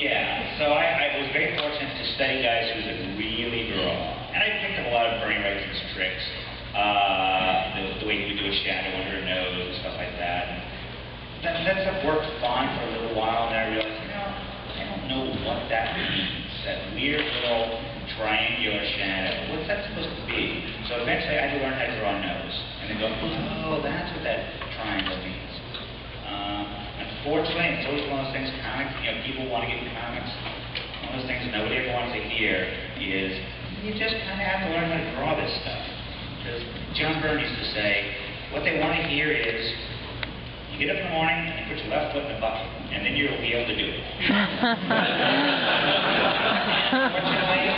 Yeah, so I was very fortunate to study guys who could really draw. And I picked up a lot of Bernie Wrightson's tricks. The way he would do a shadow under a nose and stuff like that. And that stuff worked fine for a little while, and then I realized, I don't know what that means. That weird little triangular shadow. What's that supposed to be? So eventually I had to learn how to draw a nose. And then go, oh, that's what that triangle means. Unfortunately, it's always one of those things, comics, people want to get in comics. One of those things nobody ever wants to hear is, you just kind of have to learn how to draw this stuff. Because John Byrne used to say, what they want to hear is, you get up in the morning and put your left foot in the bucket, and then you'll be able to do it. Unfortunately,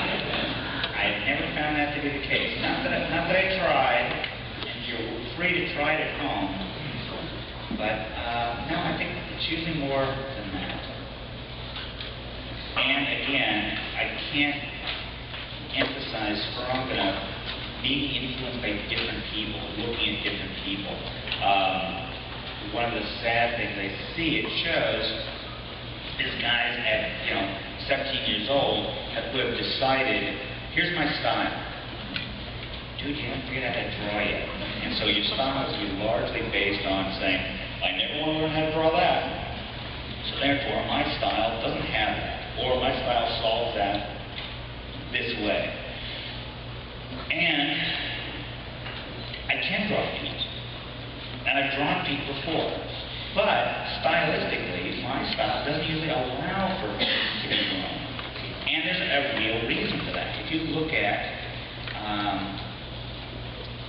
I've never found that to be the case. Not that I tried, and you're free to try it at home, but no, I think it's usually more than that. And again, I can't emphasize strong enough being influenced by different people, looking at different people. One of the sad things I see, it shows, is guys at 17 years old who have decided, here's my style. Dude, you haven't figured out how to draw yet. And so your style is largely based on saying, I never want to learn how to draw that. So therefore, my style doesn't have that. Or my style solves that this way. And I can draw feet. And I've drawn feet before. But stylistically, my style doesn't usually allow for feet to be drawn. And there's a real reason for that. If you look at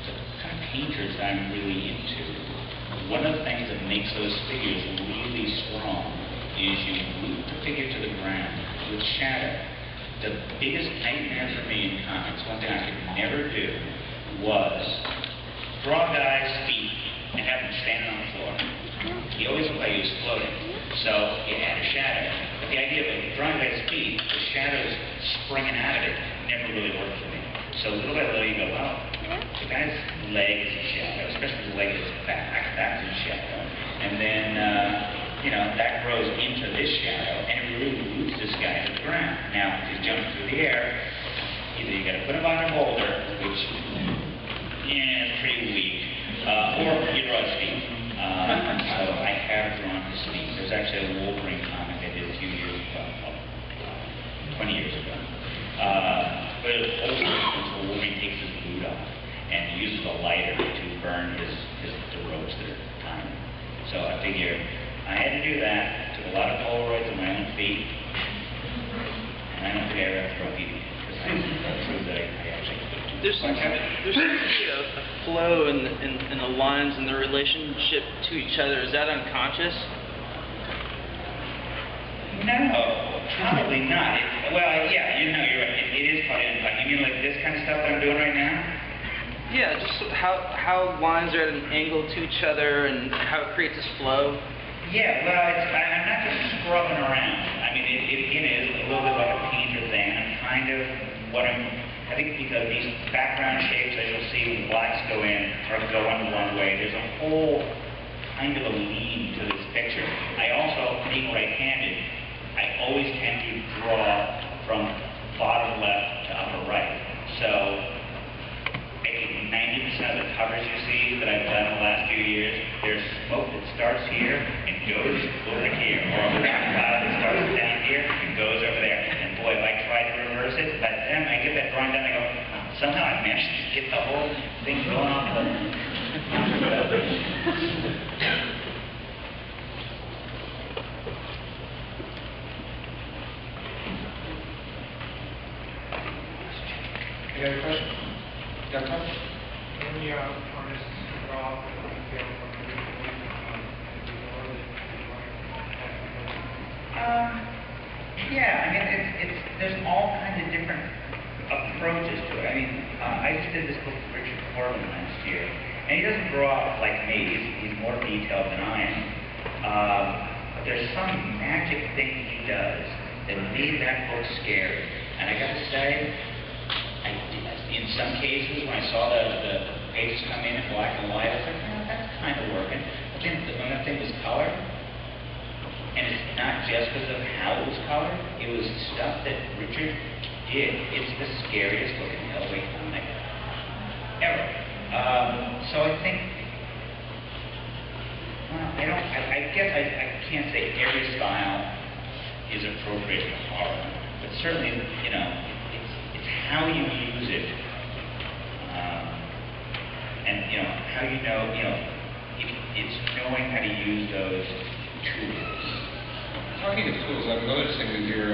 the kind of painters that I'm really into, one of the things that makes those figures really strong is you root the figure to the ground with shadow. The biggest nightmare for me in comics, one thing I could never do, was draw a guy's feet and have him standing on the floor. He always looked like he was floating, so he had a shadow. But the idea of drawing a guy's feet, the shadows springing out of it, never really worked for me. So little by little you go, well, the guy's leg is a shadow, especially the leg is back, that's a shadow. And then, that grows into this shadow, and it really roots this guy to the ground. Now, if he's jumping through the air, either you got to put him on a boulder, which, is pretty weak, or you draw his feet. So I have drawn his feet. There's actually a Wolverine comic I did a few years ago, 20 years ago. But it was also Wolverine takes his boot off and uses a lighter to burn the ropes that are tying him. So I figured I had to do that. Took a lot of Polaroids of my own feet, and I don't think I ever have to draw feet because I proved that I actually could. There seems to be a flow in the lines and the relationship to each other. Is that unconscious? No, probably not. Well, yeah, you're right. It is probably unconscious. You mean like this kind of stuff that I'm doing right now? Yeah, just how lines are at an angle to each other and how it creates this flow. Yeah, well, I'm not just scrubbing around. I mean, it is a little bit like a painter thing. I'm kind of I think because these background shapes, as you'll see, when blacks go in, are going one way. There's a whole kind of a lean to this picture. I also, being right-handed, I always tend to draw from bottom left to upper right. So 90% of the covers you see that I've done in the last few years, there's smoke that starts here and goes over here, or a black cloud that starts down here and goes over there. And boy, if I try to reverse it, by the time I get that drawing done, I go, somehow I managed to get the whole thing going off the... You have a question? Got a question? Any artists draw detail from yeah, I mean, there's all kinds of different approaches to it. I mean, I just did this book with Richard Corlin last year, and he doesn't draw like me. He's more detailed than I am. But there's some magic thing he does that made that book scary. And I got to say, in some cases, when I saw the pages come in black and white, I was like, that's kind of working. But then when that thing was color, and it's not just because of how it was colored. It was stuff that Richard did. It's the scariest looking Hellboy comic ever. So I think, well, I guess I can't say every style is appropriate for horror, but certainly, you know, it's how you use it, and, you know, how you know, it's knowing how to use those tools. Talking of tools, I'm noticing that you're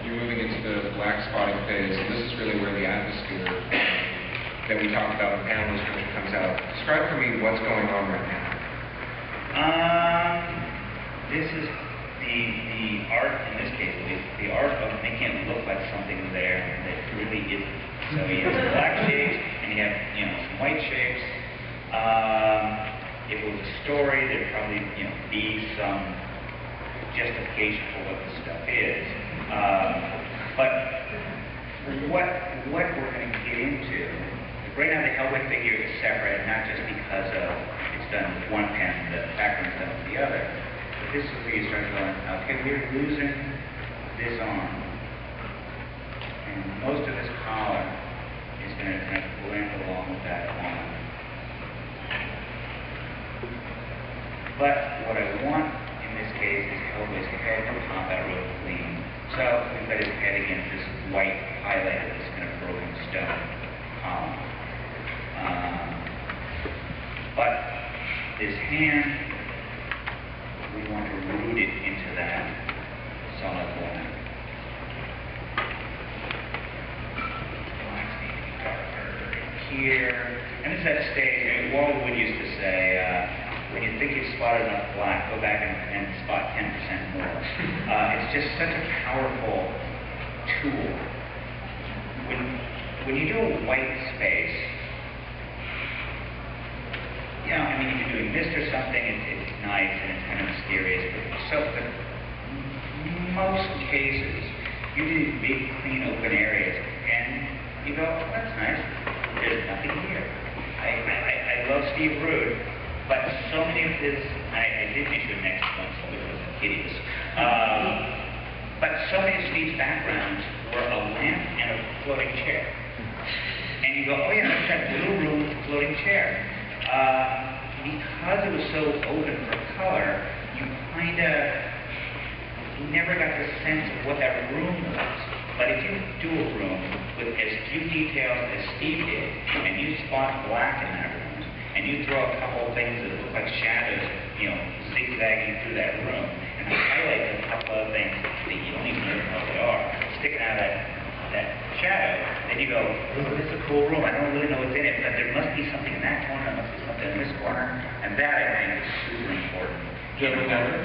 moving into the black spotting phase, and this is really where the atmosphere that we talked about in panel description comes out. Describe for me what's going on right now. This is the art, in this case at least, the art of making it look like something's there that really isn't. So you have some black shapes, and you have, you know, some white shapes. If it was a story, there'd probably, you know, be some justification for what the stuff is. But what we're going to get into, right now the Hellboy figure is separate, not just because of it's done with one pen, the background's done with the other. But this is where you start going, okay, we're losing this arm. And most of this collar is going to kind of blend along with that arm. But what I want in this case is Hellboy's head to pop out real clean. So we've got his head against this white highlighted, this kind of broken stone column. But this hand, we want to root it into that solid black. Blacks need to be darker here. And this is that stage, I mean, Walt Wood used to say, when you think you've spotted enough black, go back and spot 10% more. It's just such a powerful tool. When you do a white space, you know, I mean, if you're doing mist or something, it's nice and it's kind of mysterious. But in most cases, you do big, clean, open areas, and you go, oh, that's nice. There's nothing here. I love Steve Rude. But so many of his, I did mention him next once, which was hideous. But so many of Steve's backgrounds were a lamp and a floating chair. And you go, oh yeah, that's that blue room with the floating chair. Because it was so open for color, you never got the sense of what that room was. But if you do a room with as few details as Steve did, and you spot black in that room, and you throw a couple of things that look like shadows, you know, zigzagging through that room, and highlight a couple of things that you don't even know what they are, sticking out of that shadow, then you go, oh, this is a cool room. I don't really know what's in it, but there must be something in that corner, there must be something in this corner, and that, I think, is super important. Do you have a number?